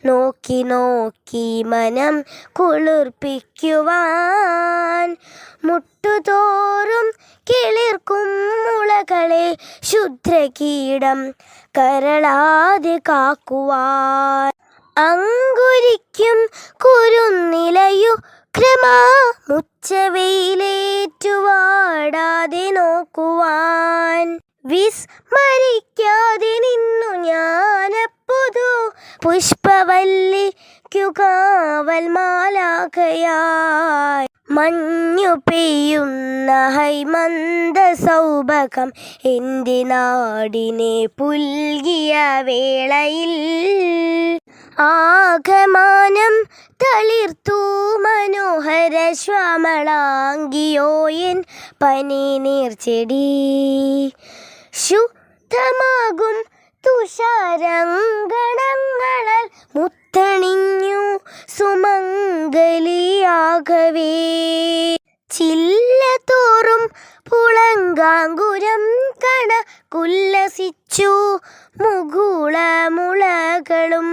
Speaker 5: നോക്കി നോക്കി മനം കുളിർപ്പിക്കുവാൻ. മുട്ടുതോറും കിളിർക്കും മുളകളെ ശുദ്രകീടം കരളാതെ കാക്കുവാൻ. അങ്കുരിക്കും കുരുന്നിലയു ക്രമമുച്ചവയിലേറ്റുവാടാതെ നോക്കുവാൻ. വിസ്മരിക്കാതെ നിന്നു ഞാനപ്പുതു പുഷ്പവല്ലിക്കു കാവൽ മാലാഖയായി. മഞ്ഞു പെയ്യുന്ന ഹൈമന്ത സൗഭകം എൻ്റെ നാടിനെ പുൽകിയ വേളയിൽ ആകമാനം തളിർത്തു മനോഹര ശ്യാമളാംഗിയോയൻ പനിനീർ ചെടി. ശുദ്ധമാകും തുഷാരങ്കണങ്ങളാൽ മുത്തണിഞ്ഞു സുമംഗലിയാകവേ. ചില്ലതോറും പുളങ്കാങ്കുരം കണക്കുല്ലസിച്ചു മുകുളമുളകളും.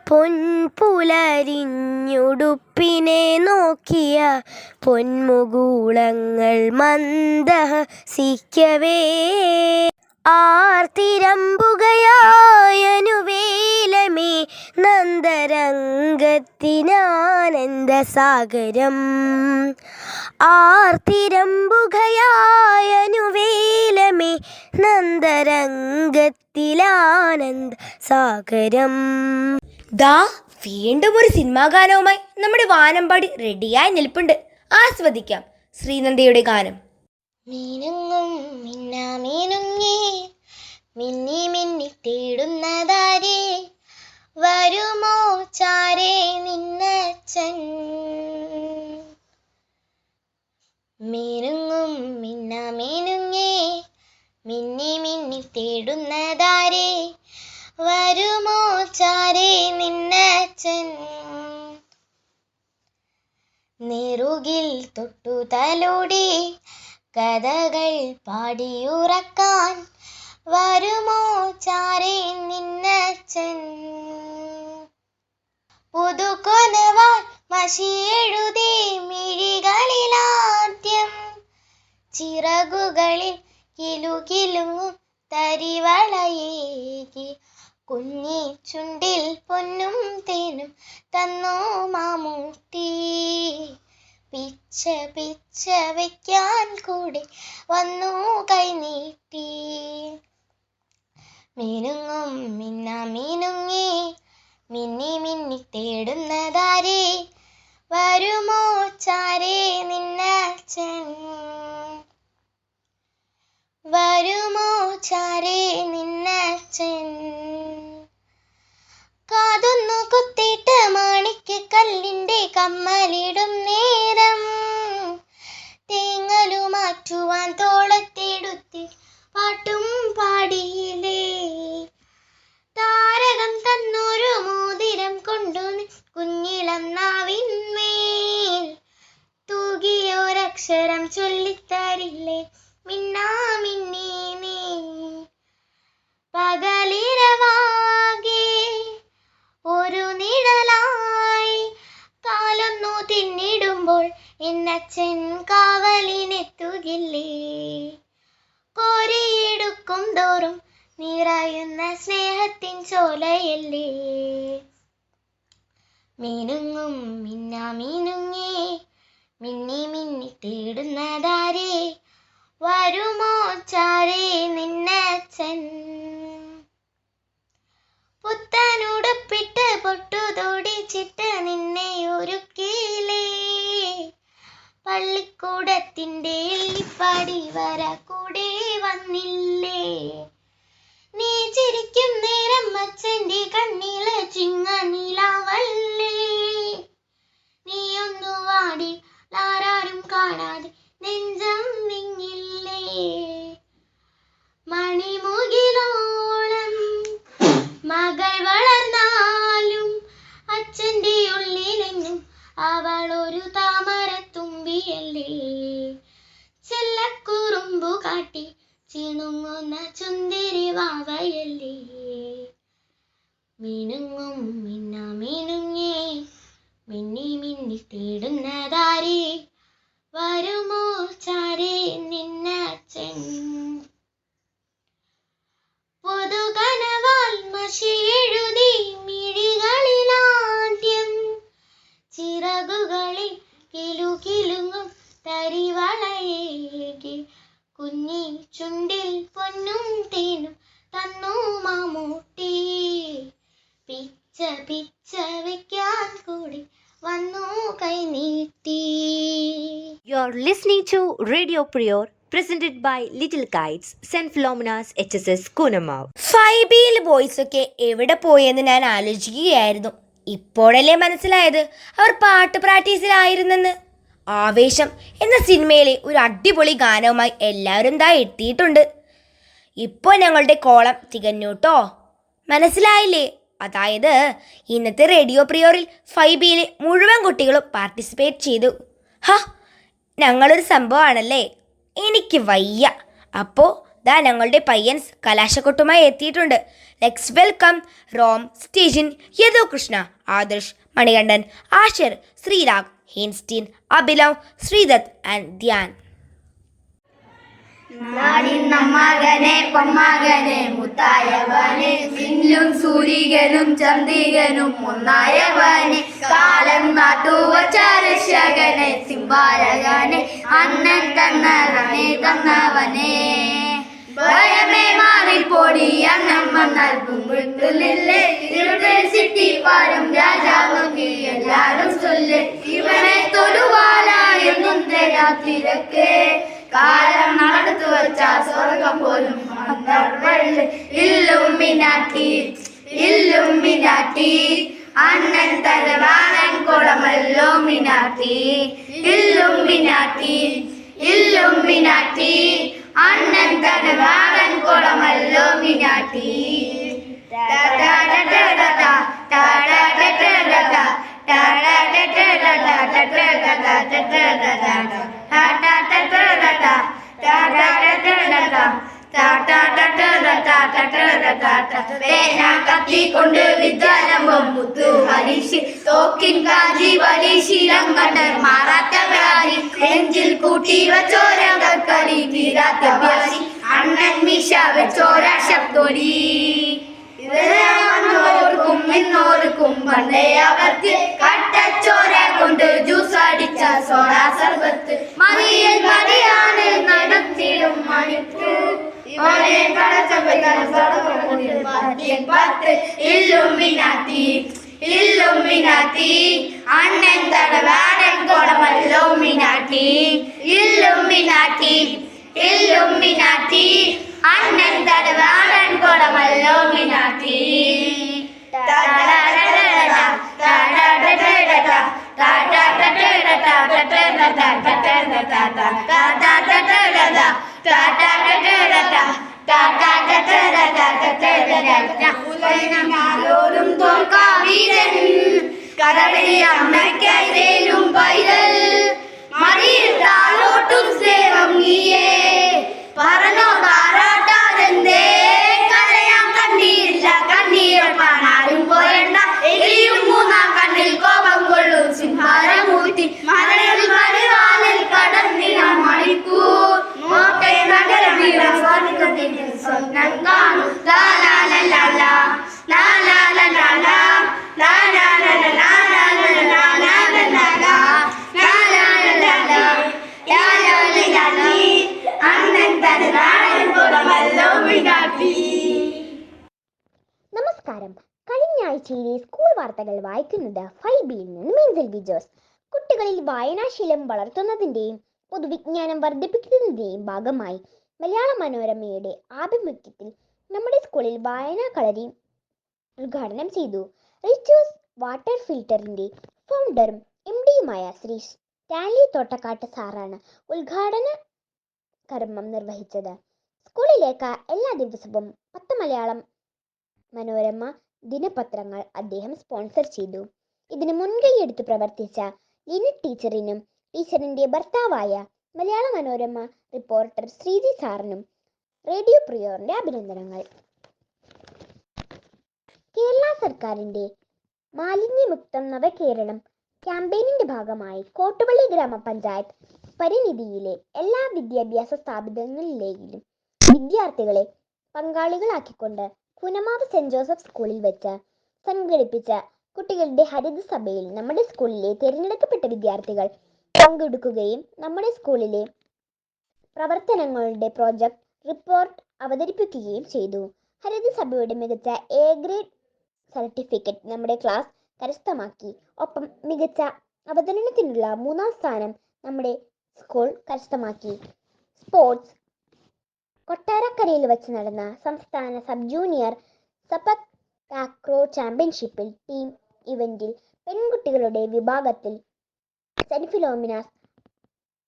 Speaker 5: പൊൻപുലരിഞ്ഞുടുപ്പിനെ നോക്കിയ പൊന്മുകുളങ്ങൾ മന്ദഹസിക്കവേ. ആർത്തിരമ്പുകയായനുവേലമേ നന്ദരംഗത്തിനാനന്ദസാഗരം. ആർത്തിരമ്പുകയായനുവേലമേ നന്ദരംഗത്തിലാനന്ദസാഗരം.
Speaker 2: ദാ വീണ്ടും ഒരു സിനിമാ ഗാനവുമായി നമ്മുടെ വാനമ്പാടി റെഡിയായി നിൽപ്പുണ്ട്. ആസ്വദിക്കാം ശ്രീനന്ദയുടെ ഗാനം.
Speaker 3: മീനുങ്ങും മിന്നാമീനുങ്ങേ മിന്നി മിന്നി തേടുന്നതാരേ വരുമോ ചാരേ നിന്നച്ചൻ. മീനുങ്ങും മിന്നാമീനുങ്ങേ മിന്നി മിന്നി തേടുന്നതാരേ വരുമോ ചാരേ നിന്നച്ചൻ. നെറുകിൽ തൊട്ടു തലോടി കഥകൾ പാടിയുറക്കാൻ വരുമോ ചാരേ നിന്നച്ചൻ. പുതുകൊനവാൽ മഷിയെഴുതി മിഴികളിലാദ്യം ചിറകുകളിൽ കിലുകിലുങ്ങും തരിവളയേകി കുഞ്ഞി ചുണ്ടിൽ പൊന്നും തേനും തന്നു മാമൂട്ടി. പിച്ച പിച്ച വയ്ക്കാൻ കൂടെ വന്നു കൈനീട്ടി. മീനുങ്ങും മിന്നാമീനുങ്ങേ മിന്നി മിന്നി തേടുന്നതാരേ വരുമോ ചാരേ നിന്നച്ചൻ. വരുമോ ചാരേ നിന്നച്ചൻ. കാതൊന്നു കുത്തിയിട്ട് മാണിക്യക്കല്ലിൻ്റെ കമ്മലിടും നേരം തേങ്ങലു മാറ്റുവാൻ തോളത്തെടുത്തി പാട്ടും പാടിയില്ലേ. താരകം തന്നൊരു മോതിരം കൊണ്ടു കുഞ്ഞിളം നാവിന്മേൽ തൂകിയൊരക്ഷരം ചൊല്ലിത്തരില്ലേ മിന്നാമിന്നി നീ. പകലിരവാകെ ഒരു നിഴലായി കാലൊന്നു തിന്നിടുമ്പോൾ എന്നച്ഛൻ കാവലിനെത്തുകില്ലേ. കോരിയെടുക്കും തോറും നിറയുന്ന സ്നേഹത്തിൻ ചോലയല്ലേ. മീനുങ്ങും മിന്നാമീനുങ്ങേ മിന്നി മിന്നി പള്ളിക്കൂടത്തിൻ്റെ എള്ളിപ്പടി വര കൂടെ വന്നില്ലേ? നീ ചിരിക്കും നേരം അച്ഛൻ്റെ കണ്ണിലെ ചിങ്ങനിലാവല്ലേ? നീ ഒന്നു വാടി ആരാരും കാണാതെ നെഞ്ചം വിങ്ങില്ലേ? മണിമുകിലോളം മകൾ വളർന്നാലും അച്ഛൻ്റെ ഉള്ളിലെങ്ങും അവൾ ഒരു താമരത്തുമ്പിയല്ലേ? ചെല്ലക്കുറുമ്പു കാട്ടി ചിണുങ്ങുന്ന ചുന്തിരി വാവയല്ലേ? മിനുങ്ങും മിന്നുങ്ങേ മിന്നി മിന്നി തേടുന്നതാരേ? വരുമോ ചാരേ നിന്നച്ഛൻ? പുതുകനവാൽ മഷി എഴുതി മിഴികളിലാദ്യം, ചിറകുകളിൽ കിലുകിലുങ്ങും തരിവളയേകി, കുഞ്ഞി ചുണ്ടിൽ പൊന്നും തേനും തന്നു മാമൂട്ടി. പിച്ച പിച്ച വെക്കാൻ കൂടി വന്നു കൈനീട്ടി.
Speaker 6: You're listening to Radio Prior, presented by Little Kites, St. Philomena's HSS Kunamav.
Speaker 2: 5Bയിൽ ബോയ്സൊക്കെ എവിടെ പോയെന്ന് ഞാൻ ആലോചിക്കുകയായിരുന്നു. ഇപ്പോഴല്ലേ മനസ്സിലായത് അവർ പാട്ട് പ്രാക്ടീസിലായിരുന്നെന്ന്. ആവേശം എന്ന സിനിമയിലെ ഒരു അടിപൊളി ഗാനവുമായി എല്ലാവരും ദാ എത്തിയിട്ടുണ്ട്. ഇപ്പോൾ ഞങ്ങളുടെ കോളം തികഞ്ഞൂട്ടോ. മനസ്സിലായില്ലേ? അതായത് ഇന്നത്തെ റേഡിയോ പ്രിയോറിൽ 5Bയിലെ മുഴുവൻ കുട്ടികളും പാർട്ടിസിപ്പേറ്റ് ചെയ്തു. ഞങ്ങളൊരു സംഭവമാണല്ലേ. എനിക്ക് വയ്യ. അപ്പോൾ ദാ ഞങ്ങളുടെ പയ്യൻസ് കലാശക്കൊട്ടുമായി എത്തിയിട്ടുണ്ട്. ലെറ്റ്സ് വെൽക്കം റോം, സ്റ്റേജിൻ, യദു കൃഷ്ണ, ആദർശ്, മണികണ്ഠൻ, ആഷിർ, ശ്രീരാഗ്, ഹെയിൻസ്റ്റീൻ, അഭിലവ്, ശ്രീദത്ത് ആൻഡ് ധ്യാൻ.
Speaker 3: നാടിന്ന മകനെ പൊന്മകനെ മുത്തായവനെ, സില്ലും സൂരികനും ചന്ദ്രികനും ഒന്നായവനെ, കാലം നാട്ടുവചരക്ഷകനെ, സിംബാരകനെ, അണ്ണൻ തന്നവനെ തന്നവനെ. ഭയമേ മാറിപ്പോടി അന്നം വന്നാൽ കുമ്പിട്ടില്ലേ, സിറ്റി പാടും രാജാവൊക്കെ എല്ലാരും ചൊല്ല്, ഇവനെ തൊടുവാലായെന്നും തരാ തിരക്ക്, കാലം നടത്തു വച്ച സ്വർഗം പോലും ഇല്ലുമിനാട്ടി ഇല്ലുമിനാട്ടി, അണ്ണൻ തലവാനൻ കുളമല്ലോ മിനാട്ടി, ഇല്ലുമിനാട്ടി ഇല്ലുമിനാട്ടി, അണ്ണൻ തലവാനൻ കുളമല്ലോ മിനാട്ടി. കത്തിക്കൊണ്ട് വിദ്യാരംഭം മുത്തു ഹരീഷ്, തോക്കിൻ കാജി വലിശീലങ്കണ്ടർ മാറാത്ത വ്യാധി, നെഞ്ചിൽ കൂട്ടി വച്ചോര കക്കളി തീരാത്ത വ്യാധി, അണ്ണൻ മീശ വെച്ചോര ശബ്ദോടി. ഇവരോർക്കും ഇന്നോർക്കും പണ്ടേ അവർക്ക് കട്ടച്ചോര കൊണ്ട് ജ്യൂസ് അടിച്ച സോഡ സർബത്ത്, മറിയൽ മറിയാണ് നടത്തിടും മണിപ്പൂ, ഇല്ലുമിനാത്തി ഇല്ലുമിനാത്തി, അണ്ണൻ തടവാടൻ കുളമല്ലോ മിനാട്ടി, ഇല്ലുമിനാത്തി ഇല്ലുമിനാത്തി, അണ്ണൻ തടവാടൻ കുളമല്ലോ മിനാട്ടി. ോരും തോൽക്കാവീരൻ കടലിൽ അമ്മയ്ക്കൈതേലും പൈതൽ, മറിയിൽ താഴോട്ടും സ്നേഹം നീയേ, പറഞ്ഞോ താരാട്ടാതെന്തേ കരയാൻ കണ്ണീരില്ല, കണ്ണീരൊപ്പാൻ ആരും പോരണ്ട, എലിയും മൂന്നാം കണ്ണിൽ കോപം കൊള്ളും സിംഹാരമൂർത്തി, മലയിൽ മലവാലിൽ കടന്നിന മണിക്കൂർ, നോക്കേ നഗരം സ്വപ്നം കാണും.
Speaker 7: നമസ്കാരം. കഴിഞ്ഞ ആഴ്ചയിലെ സ്കൂൾ വാർത്തകൾ വായിക്കുന്നത് 5Bയിൽ നിന്ന് മേഞ്ചൽ വിജോസ്. കുട്ടികളിൽ വായനാശീലം വളർത്തുന്നതിൻ്റെയും പൊതുവിജ്ഞാനം വർദ്ധിപ്പിക്കുന്നതിൻ്റെയും ഭാഗമായി മലയാള മനോരമയുടെ ആഭിമുഖ്യത്തിൽ നമ്മുടെ സ്കൂളിൽ വായനാ കളരി ഉദ്ഘാടനം ചെയ്തു. റിച്ചൂസ് വാട്ടർ ഫിൽറ്ററിന്റെ ഫൗണ്ടറും MD-യുമായ ശ്രീ സ്റ്റാൻലി തോട്ടക്കാട്ട് സാറാണ് ഉദ്ഘാടന കർമ്മം നിർവഹിച്ചത്. സ്കൂളിലേക്ക് എല്ലാ ദിവസവും 10 മലയാളം മനോരമ ദിനപത്രങ്ങൾ അദ്ദേഹം സ്പോൺസർ ചെയ്തു. ഇതിന് മുൻകൈയെടുത്ത് പ്രവർത്തിച്ച ലിനി ടീച്ചറിനും ടീച്ചറിന്റെ ഭർത്താവായ മലയാള മനോരമ റിപ്പോർട്ടർ ശ്രീജി സാറിനും റേഡിയോ പ്രിയോറിന്റെ അഭിനന്ദനങ്ങൾ. കേരള സർക്കാരിന്റെ മാലിന്യമുക്തം നവകേരളം ക്യാമ്പയിനിന്റെ ഭാഗമായി കോട്ടുപള്ളി ഗ്രാമപഞ്ചായത്ത് പരിധിയിലെ എല്ലാ വിദ്യാഭ്യാസ സ്ഥാപനങ്ങളിലെയും വിദ്യാർത്ഥികളെ പങ്കാളികളാക്കിക്കൊണ്ട് കുനമാവ് സെന്റ് ജോസഫ് സ്കൂളിൽ വെച്ച് സംഘടിപ്പിച്ച കുട്ടികളുടെ ഹരിത സഭയിൽ നമ്മുടെ സ്കൂളിലെ തിരഞ്ഞെടുക്കപ്പെട്ട വിദ്യാർത്ഥികൾ പങ്കെടുക്കുകയും നമ്മുടെ സ്കൂളിലെ പ്രവർത്തനങ്ങളുടെ പ്രോജക്റ്റ് റിപ്പോർട്ട് അവതരിപ്പിക്കുകയും ചെയ്തു. ഹരിത സഭയുടെ മികച്ച A ഗ്രേഡ് സർട്ടിഫിക്കറ്റ് നമ്മുടെ ക്ലാസ് കരസ്ഥമാക്കി. ഒപ്പം മികച്ച അവതരണത്തിനുള്ള 3ാം സ്ഥാനം നമ്മുടെ സ്കൂൾ കരസ്ഥമാക്കി. സ്പോർട്സ് കൊട്ടാരക്കരയിൽ വെച്ച് നടന്ന സംസ്ഥാന സബ് ജൂനിയർ സപക് ടാക്രോ ചാമ്പ്യൻഷിപ്പിൽ ടീം ഇവന്റിൽ പെൺകുട്ടികളുടെ വിഭാഗത്തിൽ സെന്റ് ഫിലോമിനാസ്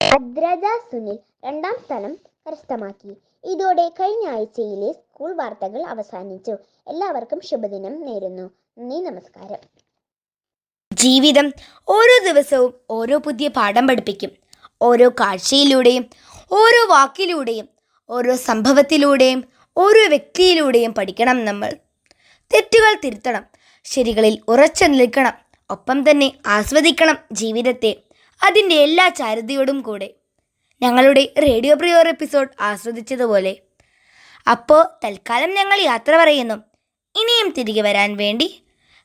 Speaker 7: അദ്രജ സുനിൽ 2ാം സ്ഥാനം കരസ്ഥമാക്കി. ഇതോടെ കഴിഞ്ഞ ആഴ്ചയിലെ സ്കൂൾ വാർത്തകൾ അവസാനിച്ചു. എല്ലാവർക്കും ശുഭദിനം നേരുന്നു. നന്ദി, നമസ്കാരം.
Speaker 2: ജീവിതം ഓരോ ദിവസവും ഓരോ പുതിയ പാഠം പഠിപ്പിക്കും. ഓരോ കാഴ്ചയിലൂടെയും ഓരോ വാക്കിലൂടെയും ഓരോ സംഭവത്തിലൂടെയും ഓരോ വ്യക്തിയിലൂടെയും പഠിക്കണം. നമ്മൾ തെറ്റുകൾ തിരുത്തണം, ശരികളിൽ ഉറച്ചു നിൽക്കണം, ഒപ്പം തന്നെ ആസ്വദിക്കണം ജീവിതത്തെ അതിൻ്റെ എല്ലാ ചാരുതയോടും കൂടെ. ഞങ്ങളുടെ റേഡിയോ പ്രിയോർ എപ്പിസോഡ് ആസ്വദിച്ചതുപോലെ. അപ്പോൾ തൽക്കാലം ഞങ്ങൾ യാത്ര പറയുന്നു. ഇനിയും തിരികെ വരാൻ വേണ്ടി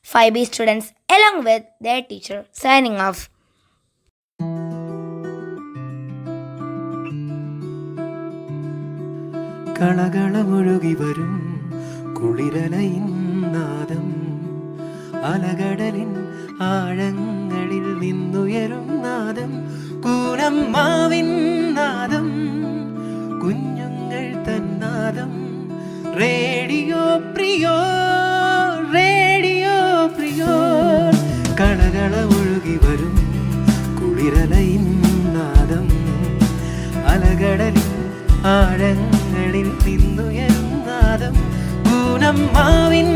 Speaker 2: 5B students along with their teacher signing off.
Speaker 1: കളകളമൊഴുകി വരും കുളിരലയിൻ നാദം, അലകടലിൻ ആഴങ്ങളിൽ നിന്നുയരും നാദം, കൂനമ്മാവിൻ നാദം, കുഞ്ഞുങ്ങൾ തന്നാദം. Radio Priyo, radio പ്രിയോ. കളകളമൊഴുകി വരും കുളിരലയിൻ നാദം, അലകടലിൻ ആഴങ്ങളിൽ നിന്നുയരും നാദം, കൂനമ്മാവിൻ